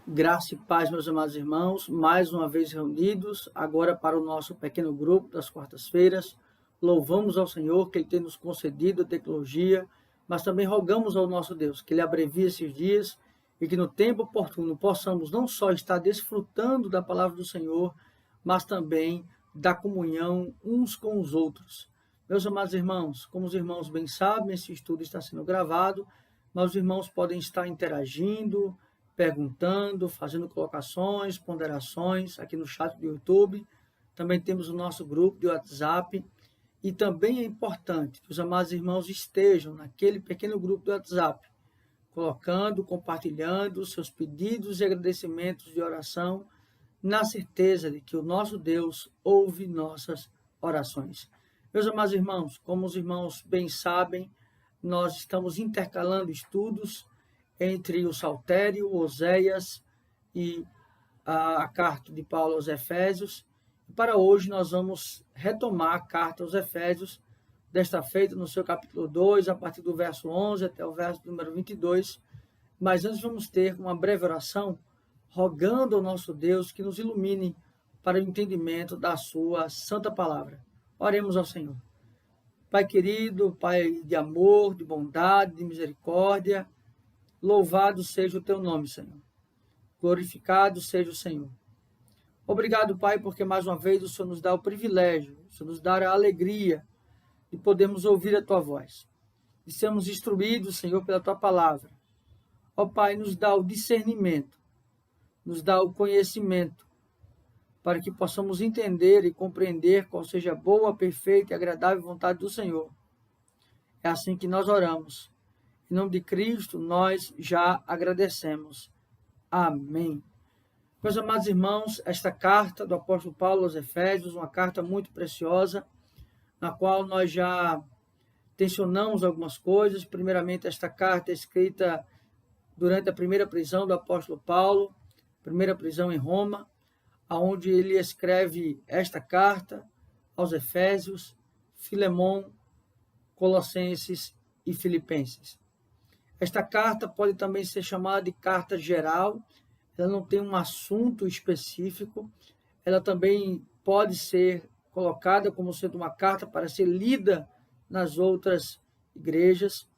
Graça e paz, meus amados irmãos, mais uma vez reunidos, agora para o nosso pequeno grupo das quartas-feiras. Louvamos ao Senhor que Ele tem nos concedido a tecnologia, mas também rogamos ao nosso Deus que Ele abrevie esses dias e que no tempo oportuno possamos não só estar desfrutando da palavra do Senhor, mas também da comunhão uns com os outros. Meus amados irmãos, como os irmãos bem sabem, esse estudo está sendo gravado, mas os irmãos podem estar interagindo, perguntando, fazendo colocações, ponderações aqui no chat do YouTube. Também temos o nosso grupo de WhatsApp. E também é importante que os amados irmãos estejam naquele pequeno grupo do WhatsApp, colocando, compartilhando seus pedidos e agradecimentos de oração, na certeza de que o nosso Deus ouve nossas orações. Meus amados irmãos, como os irmãos bem sabem, nós estamos intercalando estudos entre o Saltério, Oséias e a carta de Paulo aos Efésios. E para hoje nós vamos retomar a carta aos Efésios, desta feita no seu capítulo 2, a partir do verso 11 até o verso número 22. Mas antes vamos ter uma breve oração, rogando ao nosso Deus que nos ilumine para o entendimento da sua santa palavra. Oremos ao Senhor. Pai querido, Pai de amor, de bondade, de misericórdia, louvado seja o teu nome, Senhor. Glorificado seja o Senhor. Obrigado, Pai, porque mais uma vez o Senhor nos dá o privilégio, o Senhor nos dá a alegria de podermos ouvir a tua voz, de sermos instruídos, Senhor, pela tua palavra. Ó Pai, nos dá o discernimento, nos dá o conhecimento, para que possamos entender e compreender qual seja a boa, perfeita e agradável vontade do Senhor. É assim que nós oramos. Em nome de Cristo, nós já agradecemos. Amém. Meus amados irmãos, esta carta do apóstolo Paulo aos Efésios, uma carta muito preciosa, na qual nós já tensionamos algumas coisas. Primeiramente, esta carta é escrita durante a primeira prisão do apóstolo Paulo, primeira prisão em Roma, onde ele escreve esta carta aos Efésios, Filemon, Colossenses e Filipenses. Esta carta pode também ser chamada de carta geral, ela não tem um assunto específico, ela também pode ser colocada como sendo uma carta para ser lida nas outras igrejas.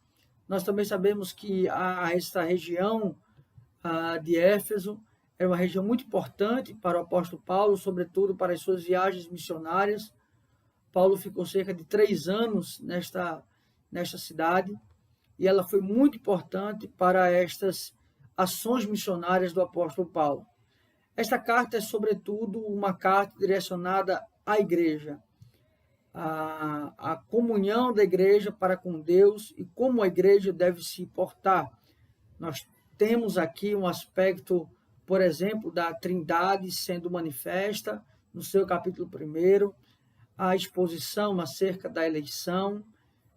Nós também sabemos que esta região de Éfeso era uma região muito importante para o apóstolo Paulo, sobretudo para as suas viagens missionárias. Paulo ficou cerca de 3 anos nesta cidade, e ela foi muito importante para estas ações missionárias do apóstolo Paulo. Esta carta é, sobretudo, uma carta direcionada à igreja, a comunhão da igreja para com Deus e como a igreja deve se portar. Nós temos aqui um aspecto, por exemplo, da Trindade sendo manifesta no seu capítulo 1, a exposição acerca da eleição,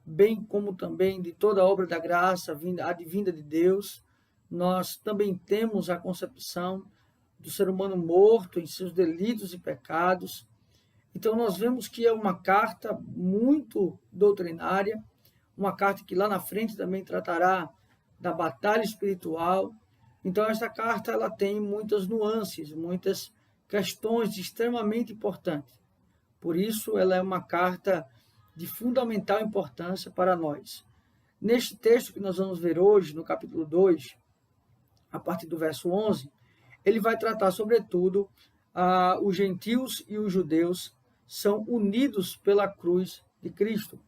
bem como também de toda a obra da graça advinda de Deus. Nós também temos a concepção do ser humano morto em seus delitos e pecados. Então nós vemos que é uma carta muito doutrinária, uma carta que lá na frente também tratará da batalha espiritual. Então esta carta ela tem muitas nuances, muitas questões extremamente importantes. Por isso ela é uma carta de fundamental importância para nós. Neste texto que nós vamos ver hoje, no capítulo 2, a partir do verso 11, ele vai tratar, sobretudo, os gentios e os judeus são unidos pela cruz de Cristo.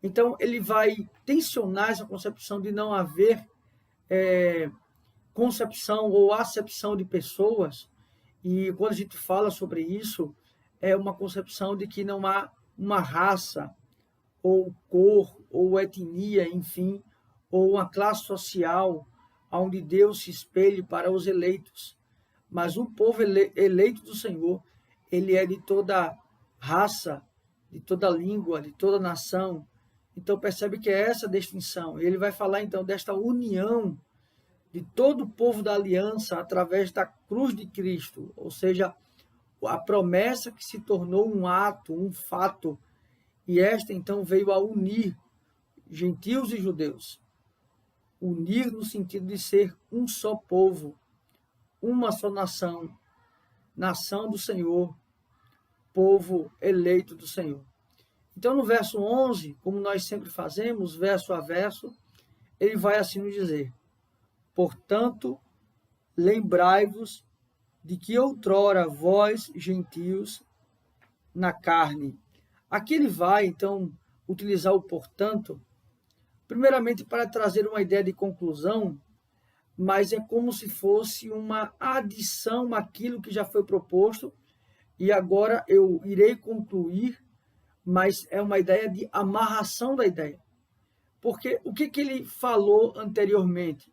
Então, ele vai tensionar essa concepção de não haver concepção ou acepção de pessoas, e quando a gente fala sobre isso, é uma concepção de que não há uma raça, ou cor, ou etnia, enfim, ou uma classe social onde Deus se espelhe para os eleitos. Mas o povo eleito do Senhor, ele é de toda raça, de toda língua, de toda nação. Então percebe que é essa distinção. Ele vai falar então desta união de todo o povo da aliança através da cruz de Cristo, ou seja, a promessa que se tornou um ato, um fato, e esta então veio a unir gentios e judeus. Unir no sentido de ser um só povo, uma só nação, nação do Senhor, povo eleito do Senhor. Então, no verso 11, como nós sempre fazemos, verso a verso, ele vai assim nos dizer: portanto, lembrai-vos de que outrora vós, gentios, na carne. Aqui ele vai, então, utilizar o portanto, primeiramente para trazer uma ideia de conclusão, mas é como se fosse uma adição àquilo que já foi proposto, e agora eu irei concluir, mas é uma ideia de amarração da ideia. Porque o que ele falou anteriormente?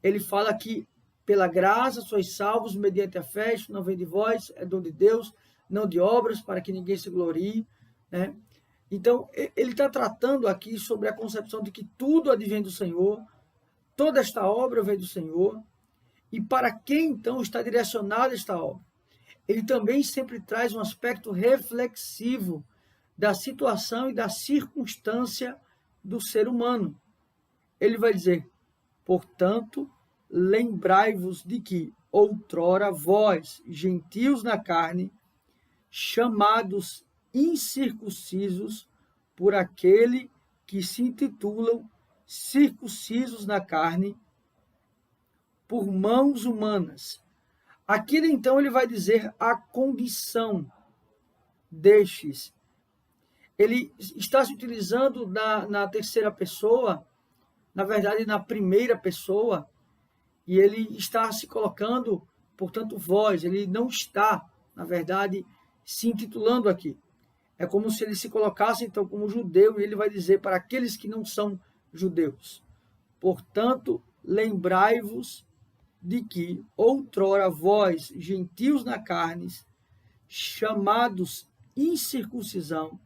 Ele fala que pela graça sois salvos mediante a fé, isso não vem de vós, é dom de Deus, não de obras, para que ninguém se glorie, né? Então, ele está tratando aqui sobre a concepção de que tudo advém do Senhor, toda esta obra vem do Senhor, e para quem, então, está direcionada esta obra? Ele também sempre traz um aspecto reflexivo da situação e da circunstância do ser humano. Ele vai dizer, portanto, lembrai-vos de que outrora vós, gentios na carne, chamados incircuncisos por aquele que se intitulam circuncisos na carne por mãos humanas. Aqui, então, ele vai dizer a condição destes. Ele está se utilizando na terceira pessoa, na verdade, na primeira pessoa, e ele está se colocando, portanto, vós. Ele não está, na verdade, se intitulando aqui. É como se ele se colocasse, então, como judeu, e ele vai dizer para aqueles que não são judeus. Portanto, lembrai-vos de que outrora vós, gentios na carne, chamados incircuncisão.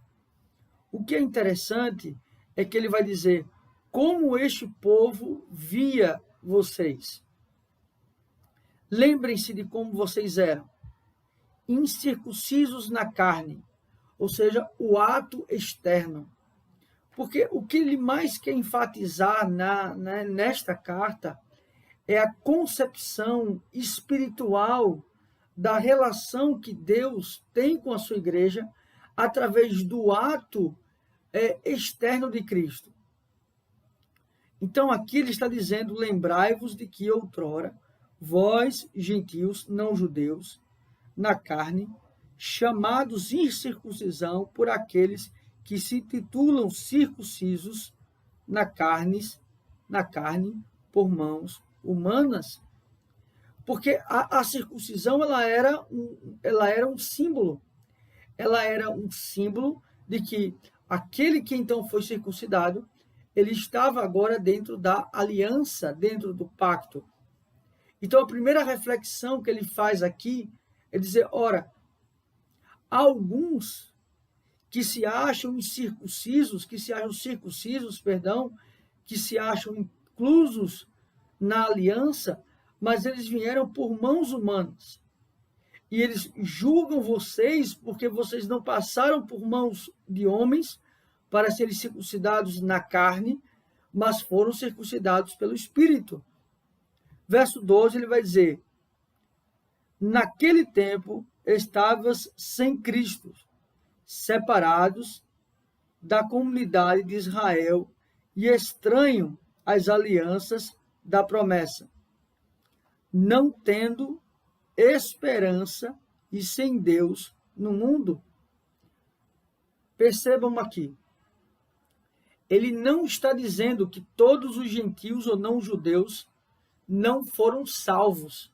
O que é interessante é que ele vai dizer como este povo via vocês. Lembrem-se de como vocês eram, incircuncisos na carne, ou seja, o ato externo. Porque o que ele mais quer enfatizar nesta carta é a concepção espiritual da relação que Deus tem com a sua igreja através do ato externo de Cristo. Então, aqui ele está dizendo, lembrai-vos de que outrora, vós, gentios, não judeus, na carne, chamados incircuncisão por aqueles que se titulam circuncisos na carne por mãos humanas. Porque a circuncisão ela era um símbolo. Ela era um símbolo de que aquele que então foi circuncidado, ele estava agora dentro da aliança, dentro do pacto. Então, a primeira reflexão que ele faz aqui é dizer, ora, há alguns que se acham incircuncisos, que se acham inclusos na aliança, mas eles vieram por mãos humanas. E eles julgam vocês porque vocês não passaram por mãos de homens para serem circuncidados na carne, mas foram circuncidados pelo Espírito. Verso 12, ele vai dizer, naquele tempo estavas sem Cristo, separados da comunidade de Israel e estranho às alianças da promessa, não tendo esperança e sem Deus no mundo. Percebam aqui, ele não está dizendo que todos os gentios ou não judeus não foram salvos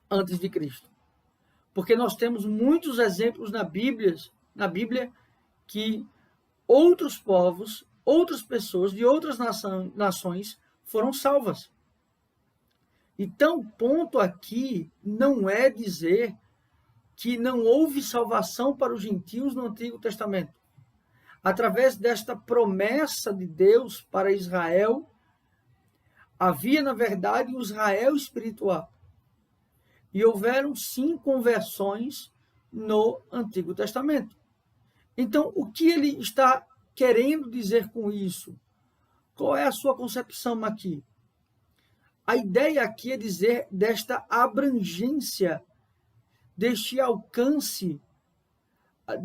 antes de Cristo. Porque nós temos muitos exemplos na Bíblia que outros povos, outras pessoas de outras nações foram salvas. Então, o ponto aqui não é dizer que não houve salvação para os gentios no Antigo Testamento. Através desta promessa de Deus para Israel, havia, na verdade, um Israel espiritual. E houveram, sim, conversões no Antigo Testamento. Então, o que ele está querendo dizer com isso? Qual é a sua concepção aqui? a ideia aqui é dizer desta abrangência, deste alcance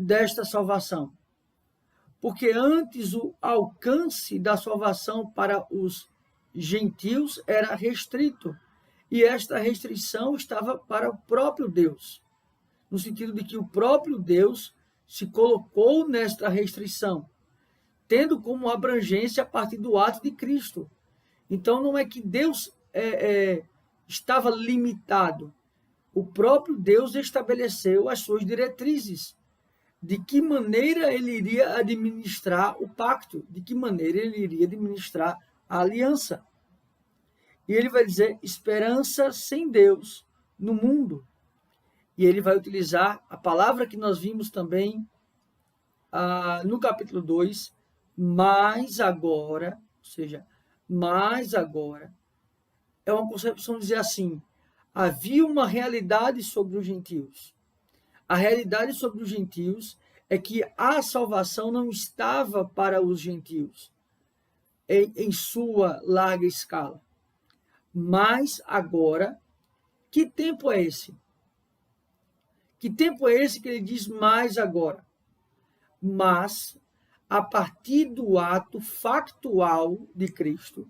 desta salvação. Porque antes o alcance da salvação para os gentios era restrito, e esta restrição estava para o próprio Deus, no sentido de que o próprio Deus se colocou nesta restrição, tendo como abrangência a partir do ato de Cristo. Então não é que Deus estava limitado, o próprio Deus estabeleceu as suas diretrizes, de que maneira ele iria administrar o pacto, de que maneira ele iria administrar a aliança. E ele vai dizer esperança sem Deus no mundo. E ele vai utilizar a palavra que nós vimos também no capítulo 2, mas agora, ou seja, mas agora, é uma concepção de dizer assim, havia uma realidade sobre os gentios. A realidade sobre os gentios é que a salvação não estava para os gentios em sua larga escala. Mas agora, que tempo é esse? Que tempo é esse que ele diz mais agora? Mas, a partir do ato factual de Cristo,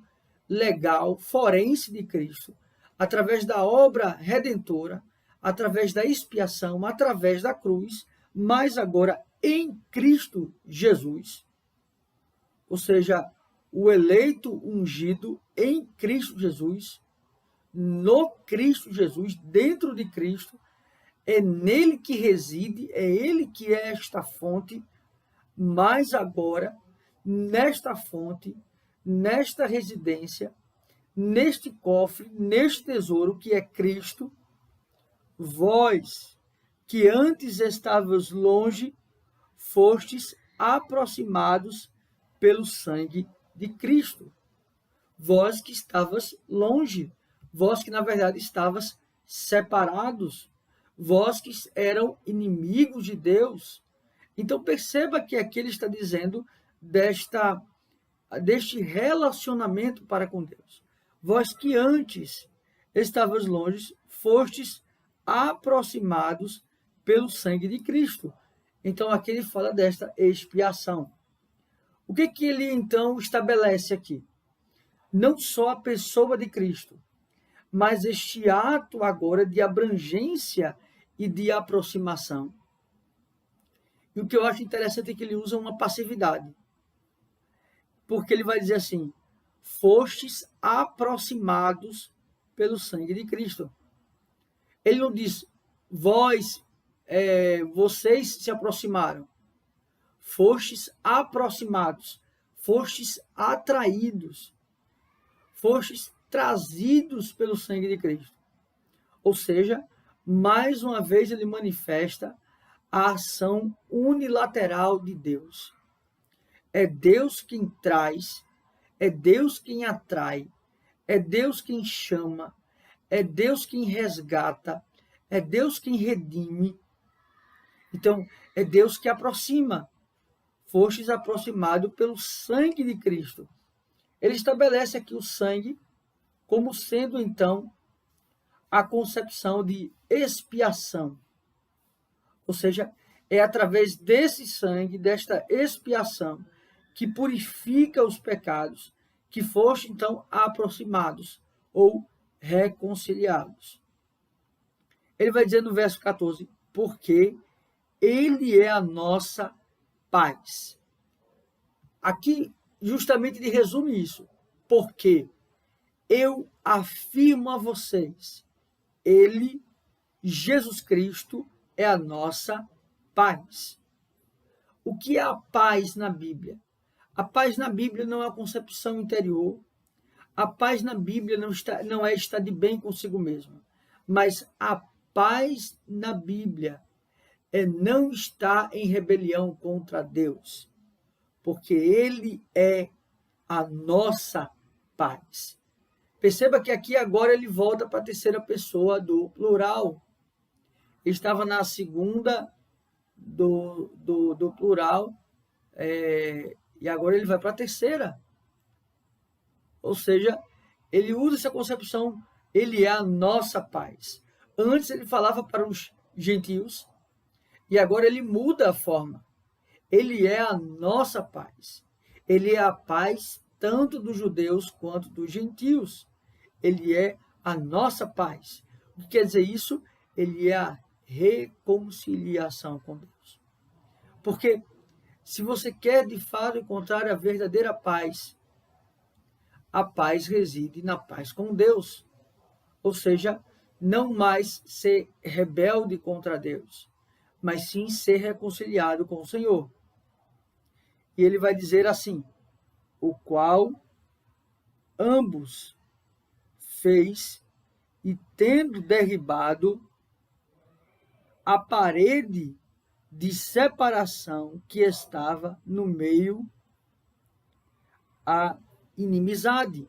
legal, forense de Cristo, através da obra redentora, através da expiação, através da cruz, mas agora em Cristo Jesus, ou seja, o eleito ungido em Cristo Jesus, no Cristo Jesus, dentro de Cristo, é nele que reside, é ele que é esta fonte, mas agora, nesta fonte, nesta residência, neste cofre, neste tesouro que é Cristo, vós, que antes estavas longe, fostes aproximados pelo sangue de Cristo. Vós que estavas longe, vós que na verdade estavas separados, vós que eram inimigos de Deus. Então perceba que aqui ele está dizendo deste relacionamento para com Deus. Vós que antes estavas longe, fostes aproximados pelo sangue de Cristo. Então aqui ele fala desta expiação. O que ele então estabelece aqui? Não só a pessoa de Cristo, mas este ato agora de abrangência e de aproximação. E o que eu acho interessante é que ele usa uma passividade. Porque ele vai dizer assim, fostes aproximados pelo sangue de Cristo. Ele não diz, vocês se aproximaram. Fostes aproximados, fostes atraídos, fostes trazidos pelo sangue de Cristo. Ou seja, mais uma vez ele manifesta a ação unilateral de Deus. É Deus quem traz, é Deus quem atrai, é Deus quem chama, é Deus quem resgata, é Deus quem redime. Então, é Deus que aproxima. Fostes aproximados pelo sangue de Cristo. Ele estabelece aqui o sangue como sendo, então, a concepção de expiação. Ou seja, é através desse sangue, desta expiação, que purifica os pecados, que foste, então, aproximados ou reconciliados. Ele vai dizer no verso 14, porque ele é a nossa paz. Aqui, justamente, ele resume isso. Porque eu afirmo a vocês, ele, Jesus Cristo, é a nossa paz. O que é a paz na Bíblia? A paz na Bíblia não é a concepção interior. A paz na Bíblia não é estar de bem consigo mesmo. Mas a paz na Bíblia é não estar em rebelião contra Deus. Porque ele é a nossa paz. Perceba que aqui agora ele volta para a terceira pessoa do plural. Ele estava na segunda do plural, e agora ele vai para a terceira. Ou seja, ele usa essa concepção, ele é a nossa paz. Antes ele falava para os gentios, e agora ele muda a forma. Ele é a nossa paz. Ele é a paz tanto dos judeus quanto dos gentios. Ele é a nossa paz. O que quer dizer isso? Ele é a reconciliação com Deus. Porque se você quer de fato encontrar a verdadeira paz, a paz reside na paz com Deus. Ou seja, não mais ser rebelde contra Deus, mas sim ser reconciliado com o Senhor. E ele vai dizer assim, o qual ambos fez, e tendo derribado a parede de separação que estava no meio, a inimizade.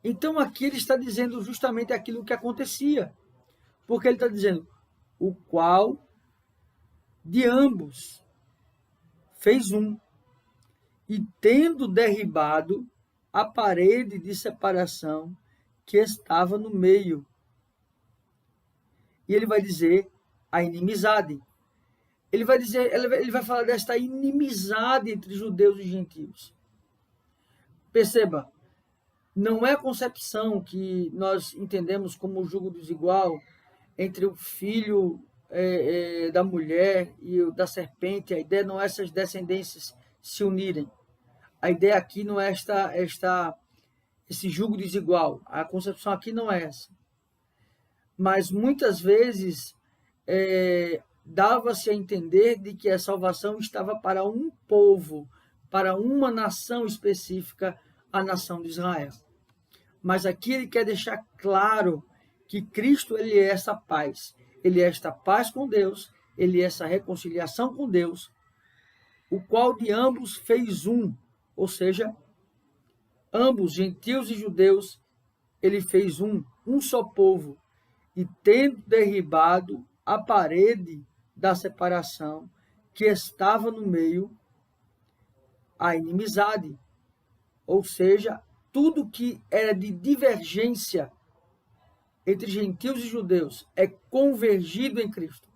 Então aqui ele está dizendo justamente aquilo que acontecia, porque ele está dizendo, o qual de ambos fez um, e tendo derribado a parede de separação que estava no meio. E ele vai dizer a inimizade. Ele vai falar desta inimizade entre judeus e gentios. Perceba, não é a concepção que nós entendemos como jugo desigual entre o filho da mulher e o da serpente. A ideia não é essas descendências se unirem. A ideia aqui não é esse jugo desigual. A concepção aqui não é essa. Mas muitas vezes dava-se a entender de que a salvação estava para um povo, para uma nação específica, a nação de Israel. Mas aqui ele quer deixar claro que Cristo ele é essa paz. Ele é esta paz com Deus, ele é essa reconciliação com Deus, o qual de ambos fez um, ou seja, ambos, gentios e judeus, ele fez um só povo, e tendo derribado a parede da separação que estava no meio, a inimizade, ou seja, tudo que era de divergência entre gentios e judeus é convergido em Cristo,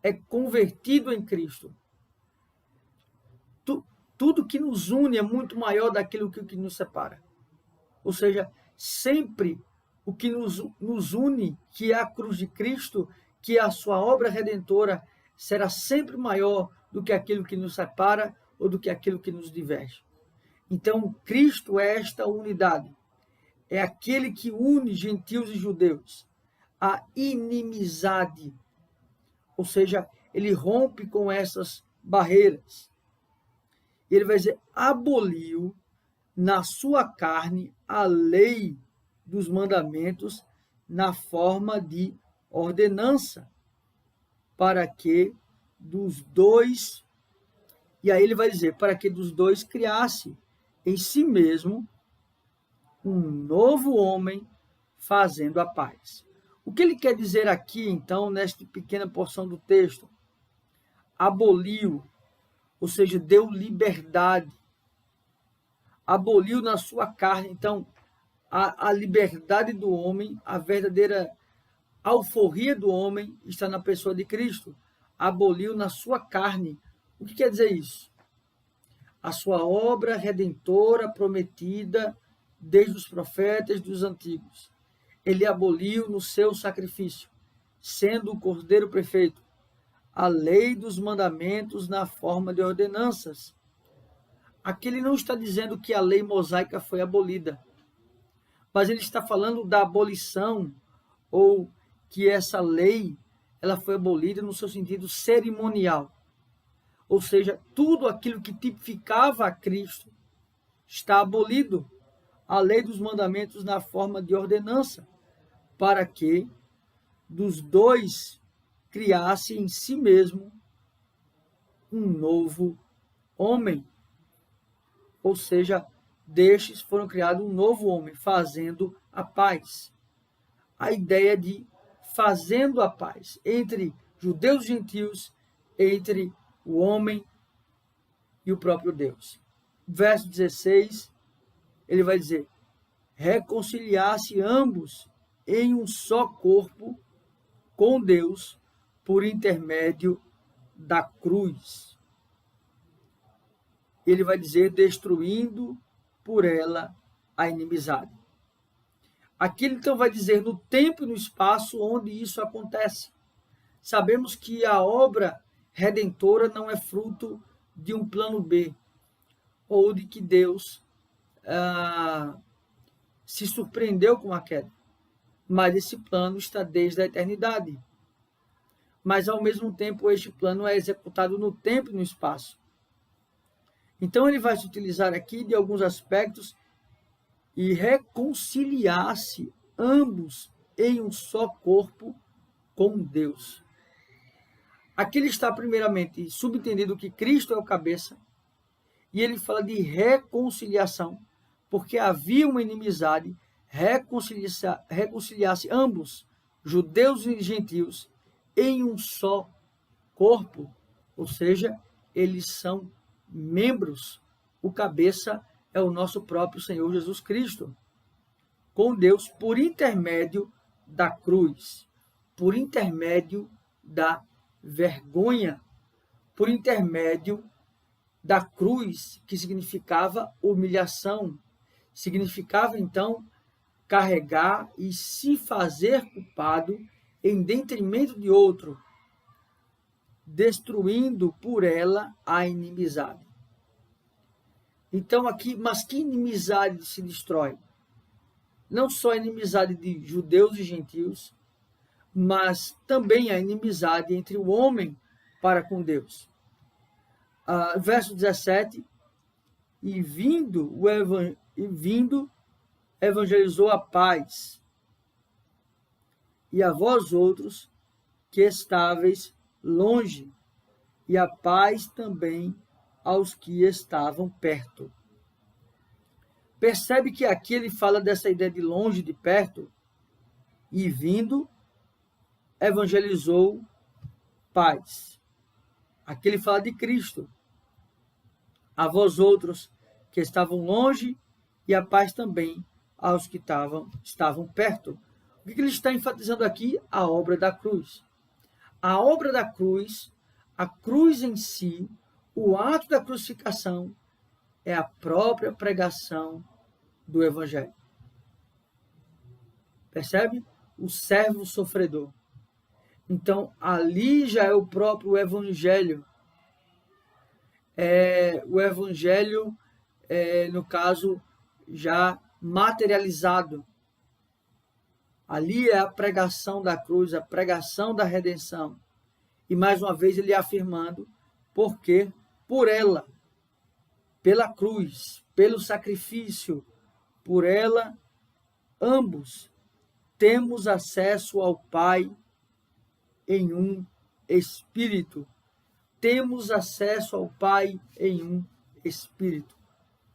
é convertido em Cristo. Tudo que nos une é muito maior daquilo que nos separa. Ou seja, sempre o que nos une, que é a cruz de Cristo, que é a sua obra redentora, será sempre maior do que aquilo que nos separa ou do que aquilo que nos diverge. Então, Cristo é esta unidade. É aquele que une gentios e judeus. A inimizade. Ou seja, ele rompe com essas barreiras. Ele vai dizer, aboliu na sua carne a lei dos mandamentos na forma de ordenança, para que dos dois, e aí ele vai dizer, para que dos dois criasse em si mesmo um novo homem fazendo a paz. O que ele quer dizer aqui, então, nesta pequena porção do texto? Aboliu, ou seja, deu liberdade. Aboliu na sua carne, então, a liberdade do homem, a verdadeira alforria do homem está na pessoa de Cristo. Aboliu na sua carne. O que quer dizer isso? A sua obra redentora prometida desde os profetas dos antigos. Ele aboliu no seu sacrifício, sendo o Cordeiro perfeito, a lei dos mandamentos na forma de ordenanças. Aqui ele não está dizendo que a lei mosaica foi abolida, mas ele está falando da abolição, ou que essa lei ela foi abolida no seu sentido cerimonial. Ou seja, tudo aquilo que tipificava a Cristo está abolido. A lei dos mandamentos na forma de ordenança, para que dos dois criasse em si mesmo um novo homem. Ou seja, destes foram criados um novo homem, fazendo a paz. A ideia de fazendo a paz entre judeus e gentios, entre o homem e o próprio Deus. Verso 16, ele vai dizer, reconciliasse ambos em um só corpo com Deus por intermédio da cruz. Ele vai dizer, destruindo por ela a inimizade. Aqui ele então vai dizer no tempo e no espaço onde isso acontece. Sabemos que a obra redentora não é fruto de um plano B, ou de que Deus se surpreendeu com a queda. Mas esse plano está desde a eternidade. Mas, ao mesmo tempo, este plano é executado no tempo e no espaço. Então, ele vai se utilizar aqui de alguns aspectos e reconciliar-se ambos em um só corpo com Deus. Aqui ele está, primeiramente, subentendido que Cristo é o cabeça, e ele fala de reconciliação, porque havia uma inimizade, reconciliar-se ambos, judeus e gentios, em um só corpo, ou seja, eles são membros. O cabeça é o nosso próprio Senhor Jesus Cristo, com Deus por intermédio da cruz, por intermédio da vergonha, por intermédio da cruz, que significava humilhação, significava então carregar e se fazer culpado em detrimento de outro, destruindo por ela a inimizade. Então aqui, mas que inimizade se destrói? Não só a inimizade de judeus e gentios, mas também a inimizade entre o homem para com Deus. Verso 17, e vindo, evangelizou a paz, e a vós outros que estáveis longe, e a paz também aos que estavam perto. Percebe que aqui ele fala dessa ideia de longe, de perto, e vindo, evangelizou paz. Aqui ele fala de Cristo. A vós outros que estavam longe, e a paz também aos que estavam perto. O que ele está enfatizando aqui? A obra da cruz. A obra da cruz, a cruz em si, o ato da crucificação, é a própria pregação do Evangelho. Percebe? O servo sofredor. Então, ali já é o próprio Evangelho. O Evangelho, no caso, já materializado. Ali é a pregação da cruz, a pregação da redenção. E mais uma vez ele afirmando, porque por ela, pela cruz, pelo sacrifício, por ela, ambos temos acesso ao Pai em um Espírito. Temos acesso ao Pai em um Espírito.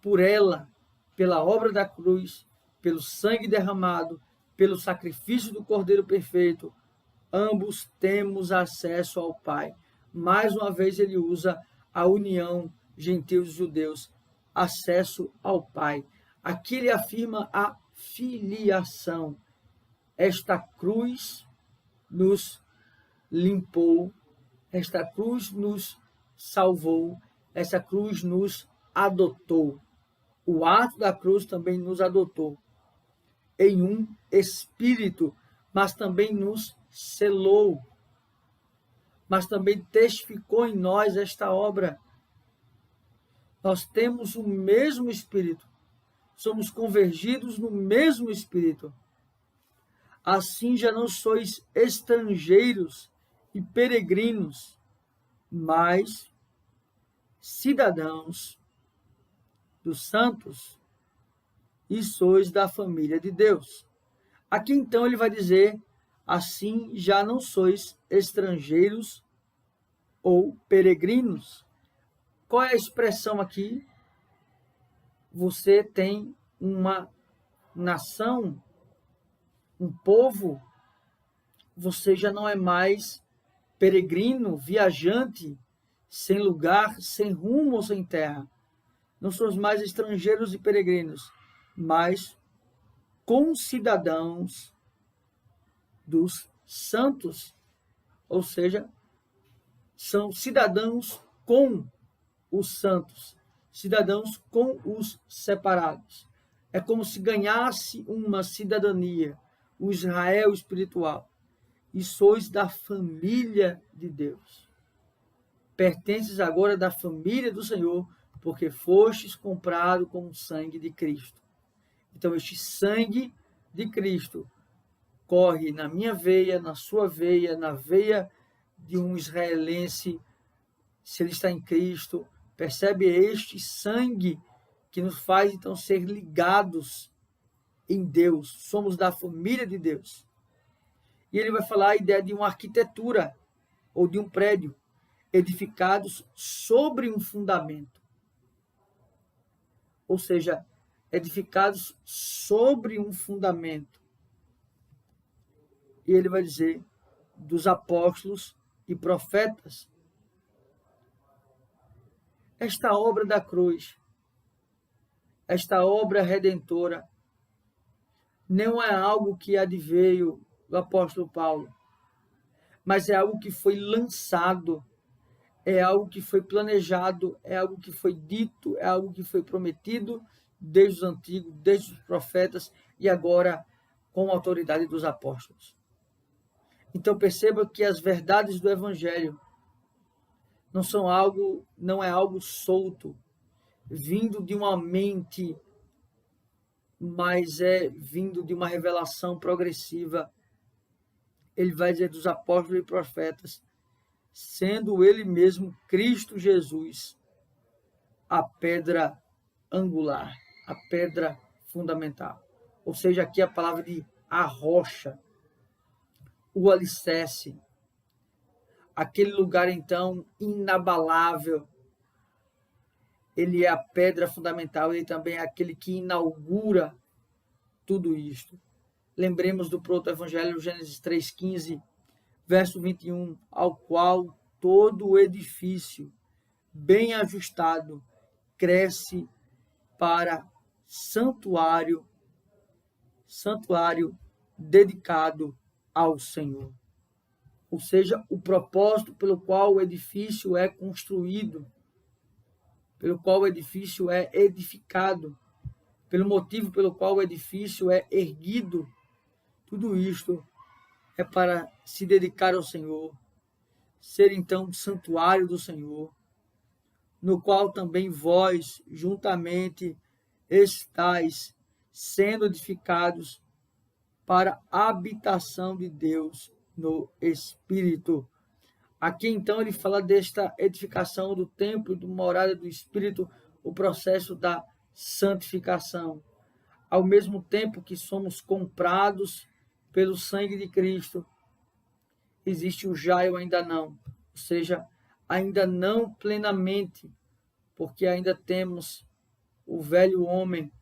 Por ela, pela obra da cruz, pelo sangue derramado, pelo sacrifício do Cordeiro perfeito, ambos temos acesso ao Pai. Mais uma vez ele usa a união gentios e judeus, acesso ao Pai. Aqui ele afirma a filiação. Esta cruz nos limpou, esta cruz nos salvou, essa cruz nos adotou. O ato da cruz também nos adotou em um espírito, mas também nos selou, mas também testificou em nós esta obra. Nós temos o mesmo espírito, somos convergidos no mesmo espírito. Assim já não sois estrangeiros e peregrinos, mas cidadãos dos santos, e sois da família de Deus. Aqui então ele vai dizer, assim já não sois estrangeiros ou peregrinos. Qual é a expressão aqui? Você tem uma nação, um povo, você já não é mais peregrino, viajante, sem lugar, sem rumo ou sem terra. Não somos mais estrangeiros e peregrinos, mas concidadãos dos santos, ou seja, são cidadãos com os santos, cidadãos com os separados. É como se ganhasse uma cidadania, o Israel espiritual. E sois da família de Deus. Pertences agora da família do Senhor, porque fostes comprado com o sangue de Cristo. Então, este sangue de Cristo corre na minha veia, na sua veia, na veia de um israelense, se ele está em Cristo. Percebe este sangue que nos faz, então, ser ligados em Deus. Somos da família de Deus. E ele vai falar a ideia de uma arquitetura ou de um prédio edificados sobre um fundamento. Ou seja, edificados sobre um fundamento. E ele vai dizer dos apóstolos e profetas. Esta obra da cruz, esta obra redentora, não é algo que adveio do apóstolo Paulo, mas é algo que foi lançado, é algo que foi planejado, é algo que foi dito, é algo que foi prometido desde os antigos, desde os profetas e agora com a autoridade dos apóstolos. Então perceba que as verdades do evangelho não é algo solto, vindo de uma mente, mas é vindo de uma revelação progressiva. Ele vai dizer dos apóstolos e profetas, sendo ele mesmo Cristo Jesus a pedra angular, a pedra fundamental. Ou seja, aqui a palavra de a rocha, o alicerce, aquele lugar então inabalável. Ele é a pedra fundamental, ele também é aquele que inaugura tudo isto. Lembremos do proto-evangelho, Gênesis 3,15, verso 21, ao qual todo o edifício, bem ajustado, cresce para santuário dedicado ao Senhor. Ou seja, o propósito pelo qual o edifício é construído, pelo qual o edifício é edificado, pelo motivo pelo qual o edifício é erguido, tudo isto é para se dedicar ao Senhor, ser então santuário do Senhor, no qual também vós juntamente estáis sendo edificados para a habitação de Deus no Espírito. Aqui então ele fala desta edificação do templo, do morada do Espírito, o processo da santificação. Ao mesmo tempo que somos comprados pelo sangue de Cristo, existe o já e o ainda não, ou seja, ainda não plenamente, porque ainda temos o velho homem,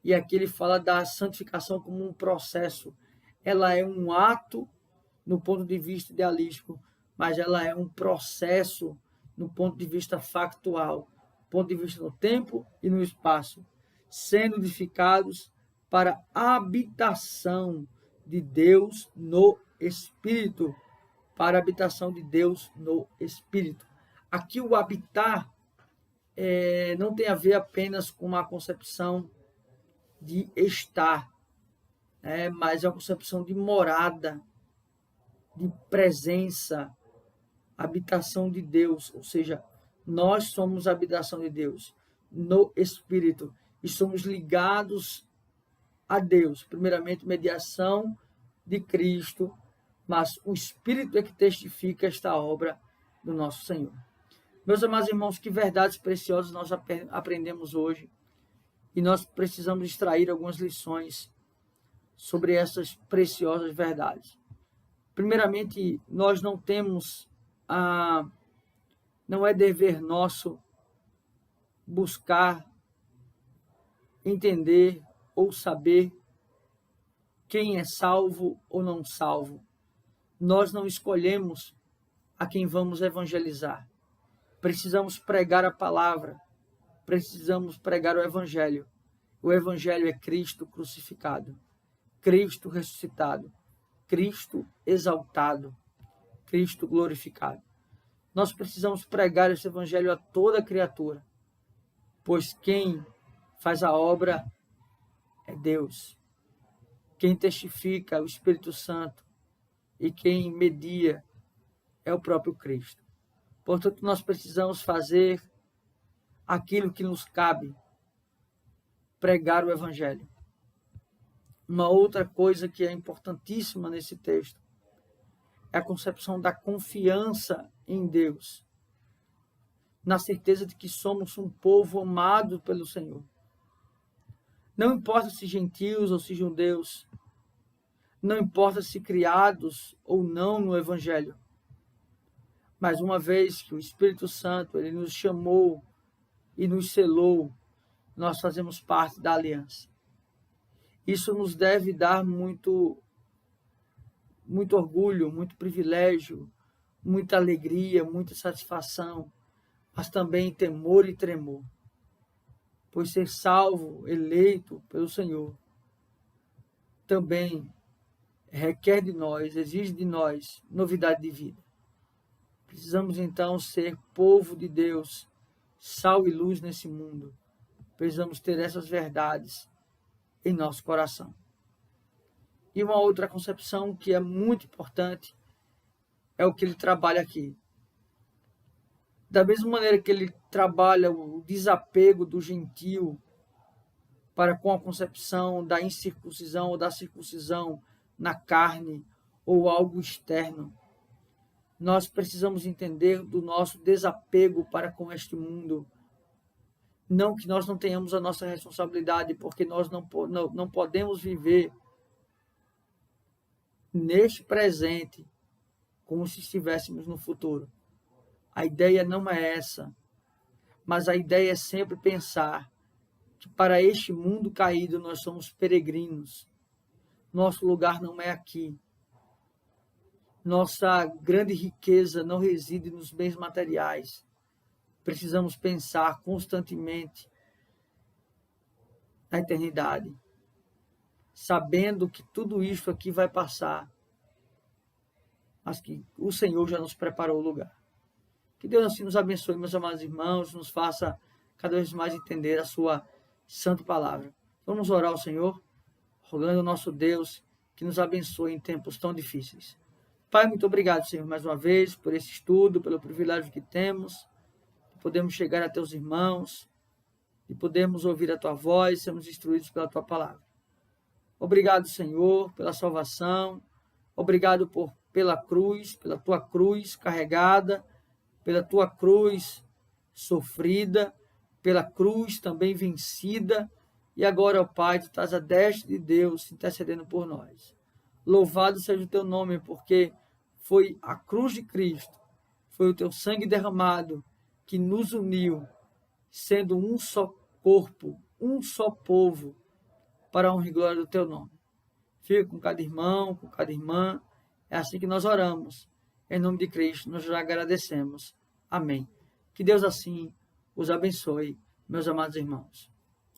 e aqui ele fala da santificação como um processo. Ela é um ato no ponto de vista idealístico, mas ela é um processo no ponto de vista factual, ponto de vista no tempo e no espaço, sendo edificados para a habitação de Deus no Espírito, para a habitação de Deus no Espírito. Aqui o habitar não tem a ver apenas com uma concepção de estar, mas é uma concepção de morada, de presença, habitação de Deus, ou seja, nós somos a habitação de Deus no Espírito e somos ligados a Deus, primeiramente mediação de Cristo, mas o Espírito é que testifica esta obra do nosso Senhor. Meus amados irmãos, que verdades preciosas nós aprendemos hoje e nós precisamos extrair algumas lições sobre essas preciosas verdades. Primeiramente, nós não temos não é dever nosso buscar, entender ou saber quem é salvo ou não salvo. Nós não escolhemos a quem vamos evangelizar. Precisamos pregar a palavra, precisamos pregar o Evangelho. O Evangelho é Cristo crucificado. Cristo ressuscitado, Cristo exaltado, Cristo glorificado. Nós precisamos pregar esse evangelho a toda criatura, pois quem faz a obra é Deus. Quem testifica é o Espírito Santo e quem media é o próprio Cristo. Portanto, nós precisamos fazer aquilo que nos cabe, pregar o evangelho. Uma outra coisa que é importantíssima nesse texto é a concepção da confiança em Deus, na certeza de que somos um povo amado pelo Senhor. Não importa se gentios ou se judeus, não importa se criados ou não no Evangelho, mas uma vez que o Espírito Santo ele nos chamou e nos selou, nós fazemos parte da aliança. Isso nos deve dar muito orgulho, muito privilégio, muita alegria, muita satisfação, mas também temor e tremor, pois ser salvo, eleito pelo Senhor, também requer de nós, exige de nós novidade de vida. Precisamos então ser povo de Deus, sal e luz nesse mundo. Precisamos ter essas verdades em nosso coração. E uma outra concepção que é muito importante é o que ele trabalha aqui. Da mesma maneira que ele trabalha o desapego do gentio para com a concepção da incircuncisão ou da circuncisão na carne ou algo externo, nós precisamos entender do nosso desapego para com este mundo. Não que nós não tenhamos a nossa responsabilidade, porque nós não podemos viver neste presente como se estivéssemos no futuro. A ideia não é essa, mas a ideia é sempre pensar que para este mundo caído nós somos peregrinos. Nosso lugar não é aqui. Nossa grande riqueza não reside nos bens materiais. Precisamos pensar constantemente na eternidade, sabendo que tudo isso aqui vai passar, mas que o Senhor já nos preparou o lugar. Que Deus assim nos abençoe, meus amados irmãos, nos faça cada vez mais entender a sua santa palavra. Vamos orar ao Senhor, rogando ao nosso Deus que nos abençoe em tempos tão difíceis. Pai, muito obrigado, Senhor, mais uma vez, por esse estudo, pelo privilégio que temos, de podermos chegar a teus irmãos, de podermos ouvir a tua voz, sermos instruídos pela tua palavra. Obrigado, Senhor, pela salvação, obrigado pela cruz, pela tua cruz carregada, pela tua cruz sofrida, pela cruz também vencida, e agora, ó Pai, tu estás à destra de Deus, intercedendo por nós. Louvado seja o teu nome, porque foi a cruz de Cristo, foi o teu sangue derramado que nos uniu, sendo um só corpo, um só povo, para a honra e glória do teu nome. Fica com cada irmão, com cada irmã, é assim que nós oramos. Em nome de Cristo, nós já agradecemos. Amém. Que Deus assim os abençoe, meus amados irmãos.